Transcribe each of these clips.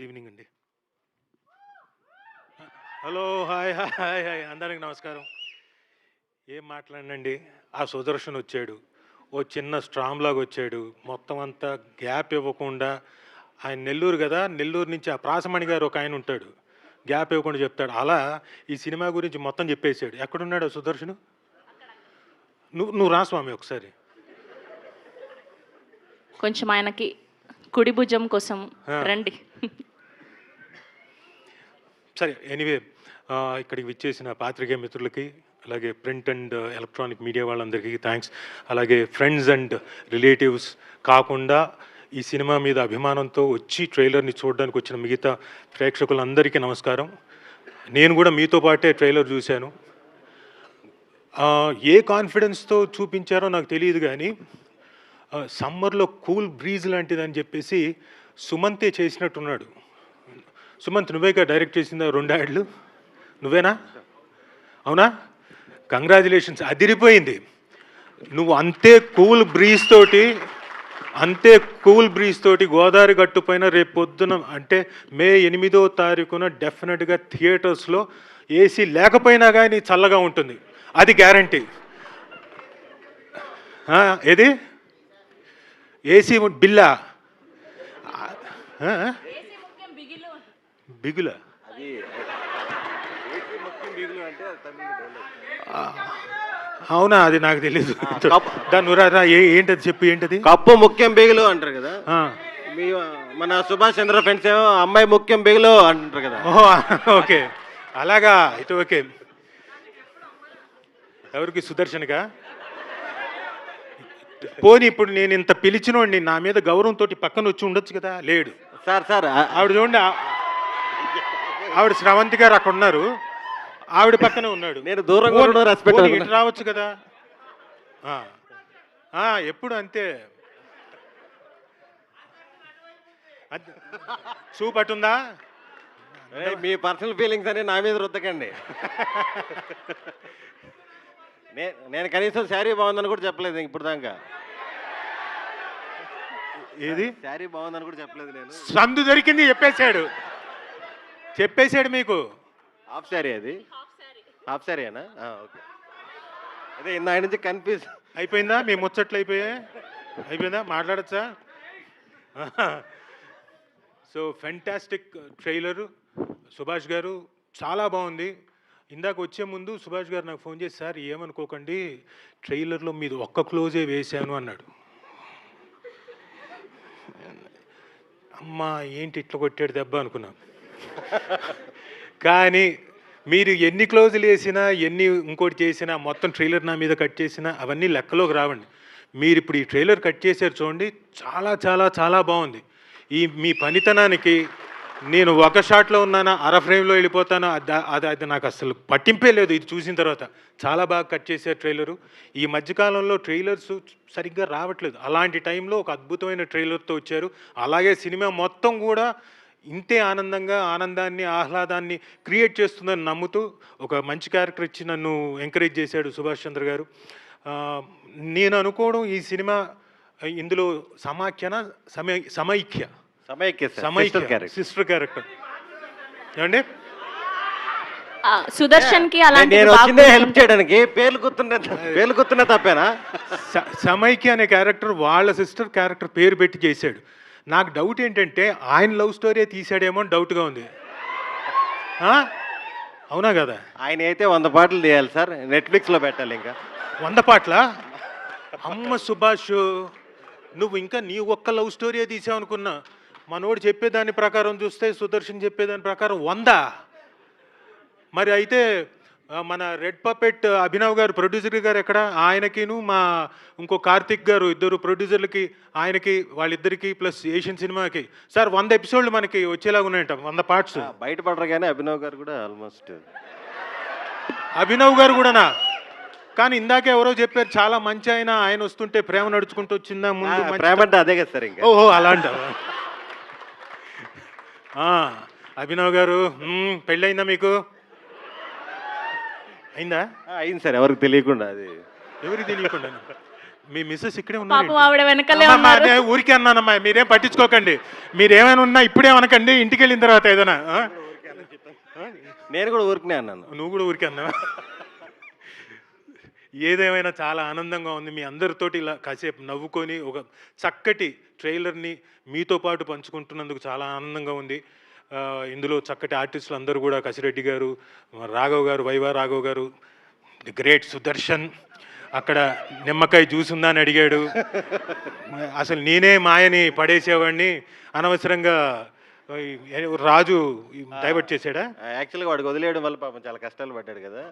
Evening అండి. Hello, hi hi hi hi అందరికి నమస్కారం. ఏం మాట్లాడినండి, ఆ సుదర్శన్ వచ్చాడు, ఓ చిన్న స్ట్రామ్ లాగా వచ్చాడు, మొత్తం అంతా గ్యాప్ ఇవ్వకుండా. ఆయన నెల్లూరు కదా, నెల్లూరు నుంచి ఆ ప్రాసమణి గారు ఒక ఆయన ఉంటాడు, గ్యాప్ ఇవ్వకుండా చెప్తాడు. అలా ఈ సినిమా గురించి మొత్తం చెప్పేశాడు. ఎక్కడున్నాడు ఆ సుదర్శన్? నువ్వు నువ్వు రా స్వామి ఒకసారి. కొంచెం ఆయనకి కుడి భుజం కోసం రండి. సరే, ఎనీవే, ఇక్కడికి విచ్చేసిన పాత్రికేయ మిత్రులకి, అలాగే ప్రింట్ అండ్ ఎలక్ట్రానిక్ మీడియా వాళ్ళందరికీ థ్యాంక్స్. అలాగే ఫ్రెండ్స్ అండ్ రిలేటివ్స్ కాకుండా ఈ సినిమా మీద అభిమానంతో వచ్చి ట్రైలర్ని చూడడానికి వచ్చిన మిగతా ప్రేక్షకులందరికీ నమస్కారం. నేను కూడా మీతో పాటే ట్రైలర్ చూశాను. ఏ కాన్ఫిడెన్స్తో చూపించారో నాకు తెలియదు, కానీ సమ్మర్లో కూల్ బ్రీజ్ లాంటిదని చెప్పేసి సుమంతే చేసినట్టున్నాడు. సుమంత్, నువ్వేగా డైరెక్ట్ చేసిందా 2 యాడ్లు? నువ్వేనా? అవునా? కంగ్రాచులేషన్స్, అదిరిపోయింది. నువ్వు అంతే కూల్ బ్రీజ్ తోటి గోదావరి గట్టు పైన రేపు పొద్దున అంటే మే 8వ తారీఖున డెఫినెట్గా థియేటర్స్లో ఏసీ లేకపోయినా కానీ చల్లగా ఉంటుంది, అది గ్యారంటీ. ఏది ఏసీ బిల్లా? బిగుల? అవునా, అది నాకు తెలీదు. దాని ఏంటది చెప్పు, ఏంటది? కప్పు ముఖ్యం బిగులు అంటారు కదా, మీ మన సుభాష్ చంద్ర ఫ్రెండ్స్ ఏమో అమ్మాయి ముఖ్యం బిగులు అంటారు కదా. ఓహో, ఓకే, అలాగా. అయితే ఓకే. ఎవరికి? సుదర్శన్గా? పోనీ ఇప్పుడు నేను ఇంత పిలిచినోడిని, నా మీద గౌరవంతో పక్కన వచ్చి ఉండొచ్చు కదా. లేడు. సార్ ఆవిడ చూడండి, ఆవిడ శ్రవంతి గారు అక్కడ ఉన్నారు, ఆవిడ పక్కనే ఉన్నాడు. నేను దూరంగా ఇటు రావచ్చు కదా. ఎప్పుడు అంతే. చూపట్టుందా? మీ పర్సనల్ ఫీలింగ్స్ అని నా మీద రుద్దకండి. నేను కనీసం శారీ బాగుందని కూడా చెప్పలేదు ఇప్పుడు దాకా. ఏది శారీ బాగుందని కూడా చెప్పలేదు. నేను సందు దొరికింది చెప్పేశాడు మీకు. హాఫ్ శారీ, అది హాఫ్ శారీనా? ఓకే. అదే ఆయన నుంచి కన్ఫ్యూజ్ అయిపోయిందా? మీ ముచ్చట్లు అయిపోయిందా? మాట్లాడచ్చా? So fantastic trailer. సుభాష్ గారు చాలా బాగుంది. ఇందాక వచ్చే ముందు సుభాష్ గారు నాకు ఫోన్ చేసి, సార్ ఏమనుకోకండి, ట్రైలర్లో మీది ఒక్క క్లోజే వేశాను అన్నాడు. అమ్మా ఏంటి ఇట్లా కొట్టాడు దెబ్బ అనుకున్నాను. కానీ మీరు ఎన్ని క్లోజులు వేసినా, ఎన్ని ఇంకోటి చేసినా, మొత్తం ట్రైలర్ నా మీద కట్ చేసినా అవన్నీ లెక్కలోకి రావండి. మీరు ఇప్పుడు ఈ ట్రైలర్ కట్ చేశారు చూడండి, చాలా చాలా చాలా బాగుంది. మీ పనితనానికి నేను ఒక షాట్లో ఉన్నానా, అర ఫ్రేమ్లో వెళ్ళిపోతానా, అది నాకు అసలు పట్టింపే లేదు. ఇది చూసిన తర్వాత చాలా బాగా కట్ చేశారు ట్రైలరు. ఈ మధ్యకాలంలో ట్రైలర్స్ సరిగ్గా రావట్లేదు, అలాంటి టైంలో ఒక అద్భుతమైన ట్రైలర్తో వచ్చారు. అలాగే సినిమా మొత్తం కూడా ఇంతే ఆనందాన్ని ఆహ్లాదాన్ని క్రియేట్ చేస్తుందని నమ్ముతూ ఒక మంచి క్యారెక్టర్ ఇచ్చి నన్ను ఎంకరేజ్ చేశాడు సుభాష్ చంద్ర గారు. నేను అనుకోవడం ఈ సినిమా ఇందులో సమైక్య సిస్టర్ క్యారెక్టర్ ఏమండి? సుదర్శన్ కి అలాంటి హెల్ప్ చేయడానికి పేర్లు గుర్తున్నా తప్పేనా? సమైక్య అనే క్యారెక్టర్ వాళ్ళ సిస్టర్ క్యారెక్టర్ పేరు పెట్టి చేశాడు. నాకు డౌట్ ఏంటంటే ఆయన లవ్ స్టోరీ తీసాడేమో అని డౌట్గా ఉంది. అవునా కదా? ఆయన అయితే 100 పాటలు తీయాలి సార్, నెట్ఫ్లిక్స్లో పెట్టాలి. ఇంకా 100 పాటల? అమ్మ సుభాష్, నువ్వు ఇంకా నీ ఒక్క లవ్ స్టోరీ తీసావు అనుకున్నా. మనోడు చెప్పేదాని ప్రకారం చూస్తే, సుదర్శన్ చెప్పేదాని ప్రకారం 100. మరి అయితే మన రెడ్ పపెట్ అభినవ్ గారు, ప్రొడ్యూసర్ గారు ఎక్కడ? ఆయనకిను మా ఇంకో కార్తిక్ గారు, ఇద్దరు ప్రొడ్యూసర్లకి, ఆయనకి, వాళ్ళిద్దరికి ప్లస్ ఏషియన్ సినిమాకి సార్ 100 ఎపిసోడ్లు మనకి వచ్చేలాగా ఉన్నాయంట, 100 పార్ట్స్. బయటపడరు కానీ అభినవ్ గారు కూడా ఆల్మోస్ట్. అభినవ్ గారు కూడానా? కానీ ఇందాకే ఎవరో చెప్పారు చాలా మంచి ఆయన వస్తుంటే ప్రేమ నడుచుకుంటూ వచ్చిందా ముందు? ప్రేమ అంటే అదే కదా సార్. ఇంకా ఓహో, అలాంటి. అభినవ్ గారు పెళ్ళయిందా మీకు? అయిందా? అయింది సార్, ఎవరికి తెలియకుండా. అది ఎవరికి తెలియకుండా? మీ మిస్సెస్ ఇక్కడే పాపం ఉన్నారు. ఆవిడ వెనకాలే అమ్మా, ఉన్నారు. నేను ఊరికే అన్నానమ్మా, మీరేం పట్టించుకోకండి. మీరేమైనా ఉన్నా ఇప్పుడే అనకండి, ఇంటికి వెళ్ళిన తర్వాత ఏదైనా. నేను కూడా ఊరికనే అన్నాను. నువ్వు కూడా ఊరికే అన్నావా? ఏదేమైనా చాలా ఆనందంగా ఉంది మీ అందరితోటి ఇలా కాసేపు నవ్వుకొని ఒక చక్కటి ట్రైలర్ని మీతో పాటు పంచుకుంటున్నందుకు చాలా ఆనందంగా ఉంది. ఇందులో చక్కటి ఆర్టిస్టులు అందరూ కూడా కసిరెడ్డి గారు, రాఘవ్ గారు, వైవా రాఘవ్ గారు, ది గ్రేట్ సుదర్శన్, అక్కడ నిమ్మకాయ జ్యూస్ ఉందా అని అడిగాడు. అసలు నేనే మాయని పడేసేవాడిని, అనవసరంగా రాజు డైవర్ట్ చేశాడా? యాక్చువల్గా వాడికి వదిలేయడం వల్ల పాపం చాలా కష్టాలు పడ్డాడు కదా,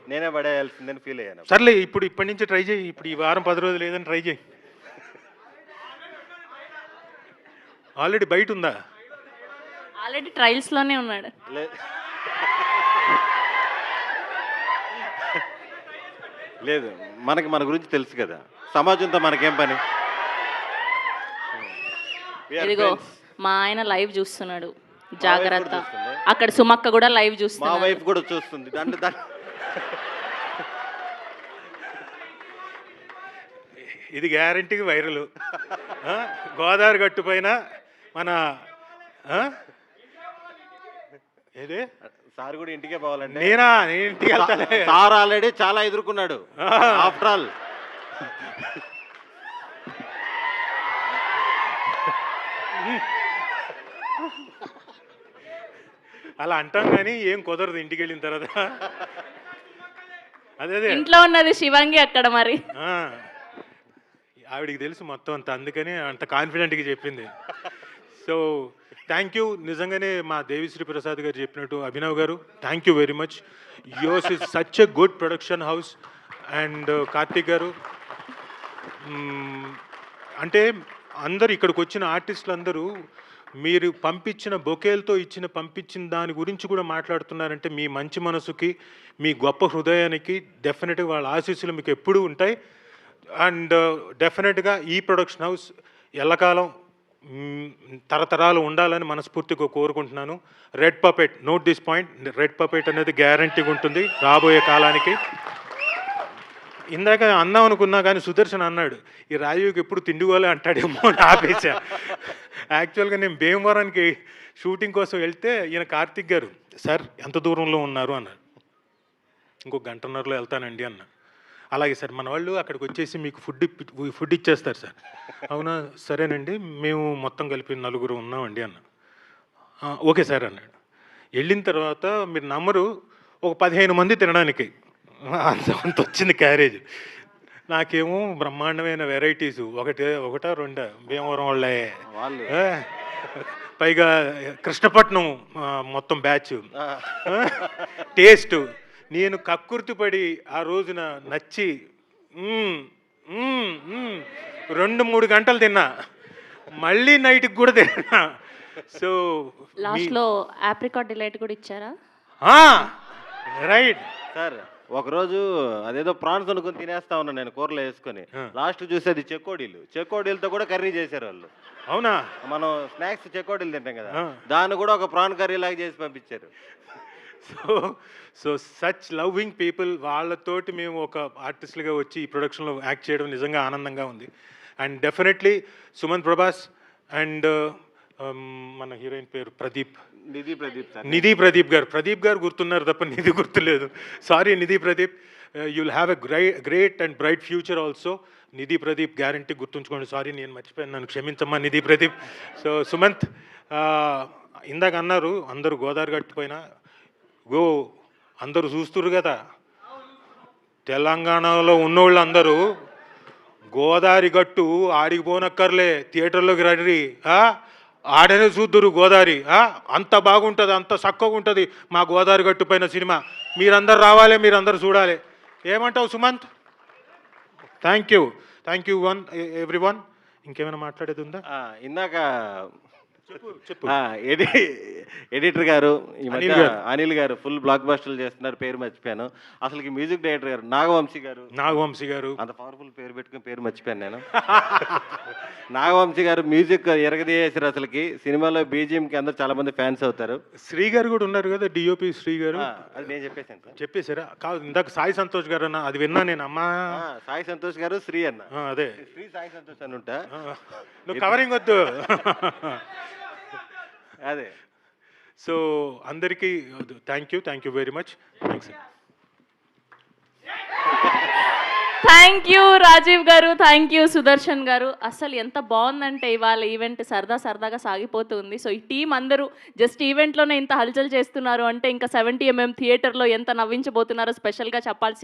నేనే పడేయాల్సిందని ఫీల్ అయ్యాను. సర్లే, ఇప్పటి నుంచి ట్రై చేయి. ఇప్పుడు ఈ వారం 10 రోజులు ఏదని ట్రై చేయి. ఆల్రెడీ బయట ఉందా? ఆల్రెడీ ట్రయల్స్లోనే ఉన్నాడు. లేదు, మనకి మన గురించి తెలుసు కదా, సమాజంతో మనకేం పని. ఇదిగో మా ఆయన లైవ్ చూస్తున్నాడు, వైఫ్ జాగ్రత్త. కూడా చూస్తుంది. అక్కడ సుమక్క కూడా లైవ్ మా చూస్తున్నాడు. వైఫ్ కూడా చూస్తుంది. ఇది గ్యారంటీకి వైరల్. గోదావరి గట్టు పైన మన ఏది సార్ కూడా ఇంటికే పోవాలండి. నేను ఇంటికి వెళ్తానే. సార్ ఆల్రెడీ చాలా ఎదుర్కొన్నాడు. ఆఫ్టర్ ఆల్ అలా అంటాం కానీ ఏం కుదరదు ఇంటికి వెళ్ళిన తర్వాత. అదే ఇంట్లో ఉన్నది శివంగి అక్కడ మరి. ఆవిడికి తెలుసు మొత్తం అంత, అందుకని అంత కాన్ఫిడెంట్గా చెప్పింది. So thank you. నిజంగానే మా దేవిశ్రీ ప్రసాద్ గారు చెప్పినట్టు, అభినవ్ గారు thank you very much. Yours is such a good production house. And Karthik గారు, అంటే అందరు ఇక్కడికి వచ్చిన ఆర్టిస్టులు అందరూ మీరు పంపించిన బొకేలతో పంపించిన దాని గురించి కూడా మాట్లాడుతున్నారంటే మీ మంచి మనసుకి, మీ గొప్ప హృదయానికి డెఫినెట్గా వాళ్ళ ఆశీస్సులు మీకు ఎప్పుడూ ఉంటాయి. అండ్ డెఫినెట్గా ఈ ప్రొడక్షన్ హౌస్ ఎల్లకాలం తరతరాలు ఉండాలని మనస్ఫూర్తిగా కోరుకుంటున్నాను. Red puppet, note this point, red puppet అనేది గ్యారంటీగా ఉంటుంది రాబోయే కాలానికి. ఇందాక అన్నాం అనుకున్నా కానీ సుదర్శన్ అన్నాడు ఈ రాజీవ్కి ఎప్పుడు తిండిగోలే అంటాడేమో అని ఆపేశా. యాక్చువల్గా నేను భీమవరానికి షూటింగ్ కోసం వెళ్తే ఈయన కార్తిక్ గారు, సార్ ఎంత దూరంలో ఉన్నారు అన్నాడు. ఇంకొక గంటన్నరలో వెళ్తానండి అన్నా. అలాగే సార్, మన వాళ్ళు అక్కడికి వచ్చేసి మీకు ఫుడ్ ఇచ్చేస్తారు సార్. అవునా, సరేనండి, మేము మొత్తం కలిపి 4 ఉన్నామండి అన్న. ఓకే సార్ అన్నాడు. వెళ్ళిన తర్వాత మీరు నమ్మరు, ఒక 15 మంది తినడానికి అంత వచ్చింది క్యారేజ్. నాకేమో బ్రహ్మాండమైన వెరైటీస్, ఒకటా రెండా భీమవరం వాళ్ళే, పైగా కృష్ణపట్నం మొత్తం బ్యాచ్, టేస్ట్. నేను కక్కుర్తిపడి ఆ రోజున నచ్చి 2-3 గంటలు తిన్నా, మళ్ళీ నైట్కి కూడా తిన్నా. సో లాస్ట్లో ఆప్రికాట్ డిలైట్ కూడా ఇచ్చారా? Right sir. ఒకరోజు అదేదో ప్రాన్స్ అనుకుని తినేస్తా ఉన్నా నేను కూరలో వేసుకొని, లాస్ట్ చూసేది చెక్కోడీలతో కూడా కర్రీ చేశారు వాళ్ళు. అవునా? మనం స్నాక్స్ చెక్కోడీలు తింటాం కదా, దాన్ని కూడా ఒక ప్రాన్ కర్రీ లాగా చేసి పంపించారు. సో సచ్ లవింగ్ పీపుల్, వాళ్ళతోటి మేము ఒక ఆర్టిస్టులుగా వచ్చి ఈ ప్రొడక్షన్లో యాక్ట్ చేయడం నిజంగా ఆనందంగా ఉంది. And definitely Sumanth Prabhas and మన హీరోయిన్ పేరు నిధి ప్రదీప్ గారు గుర్తున్నారు తప్ప నిధి గుర్తులేదు. Sorry Nidhi Pradeep, you'll have a great and bright future also. Nidhi Pradeep guarantee గుర్తుంచుకోండి. సారీ నేను మర్చిపోయాను, నన్ను క్షమించమ్మా నిధి ప్రదీప్. సో సుమంత్, ఇందాక అన్నారు అందరూ గోదావరి గట్టిపోయినా అందరూ చూస్తున్నారు కదా, తెలంగాణలో ఉన్నోళ్ళు అందరూ గోదావరి గట్టు ఆడికి పోనక్కర్లే, థియేటర్లోకి రండి, ఆడనే చూద్దురు గోదావరి, అంత బాగుంటుంది, అంత చక్కగా ఉంటుంది మా గోదావరి గట్టు పైన సినిమా. మీరందరూ రావాలి, మీరందరూ చూడాలి. ఏమంటావు సుమంత్? Thank you everyone. ఇంకేమైనా మాట్లాడేది ఉందా? ఇందాక చెప్పు. ఎడిటర్ గారు ఈ మధ్య అనిల్ గారు. అనిల్ గారు ఫుల్ బ్లాక్ బస్టర్లు చేస్తున్నారు, పేరు మర్చిపోయాను. అసలుకి మ్యూజిక్ డైరెక్టర్ గారు నాగవంశీ గారు, నాగవంశీ గారు. అంత పవర్ఫుల్ పేరు పెట్టుకుని పేరు మర్చిపోయాను నేను. నాగవంశీ గారు మ్యూజిక్ ఎరగదీసేసారు. అసలుకి సినిమాలో బీజిఎంకి అందరు చాలా మంది ఫ్యాన్స్ అవుతారు. శ్రీ గారు కూడా ఉన్నారు కదా, డిఓపి శ్రీ గారు. అది నేను చెప్పేసాను సార్. చెప్పేశారా? కాదు, ఇందాక సాయి సంతోష్ గారు అన్న, అది విన్నా నేను. అమ్మా సాయి సంతోష్ గారు, శ్రీ అన్న. అదే, శ్రీ సాయి సంతోష్ అని ఉంటా. నువ్వు కవరింగ్ వద్దు. అదే. సో అందరికీ thank you very much. Thanks. Thank you Rajeev garu, thank you Sudarshan గారు. అసలు ఎంత బాగుందంటే ఇవాళ ఈవెంట్ సరదాగా సాగిపోతుంది. సో ఈ టీం అందరూ జస్ట్ ఈవెంట్లోనే ఇంత హల్చల్ చేస్తున్నారు అంటే ఇంకా 70mm థియేటర్లో ఎంత నవ్వించబోతున్నారో స్పెషల్గా చెప్పాల్సి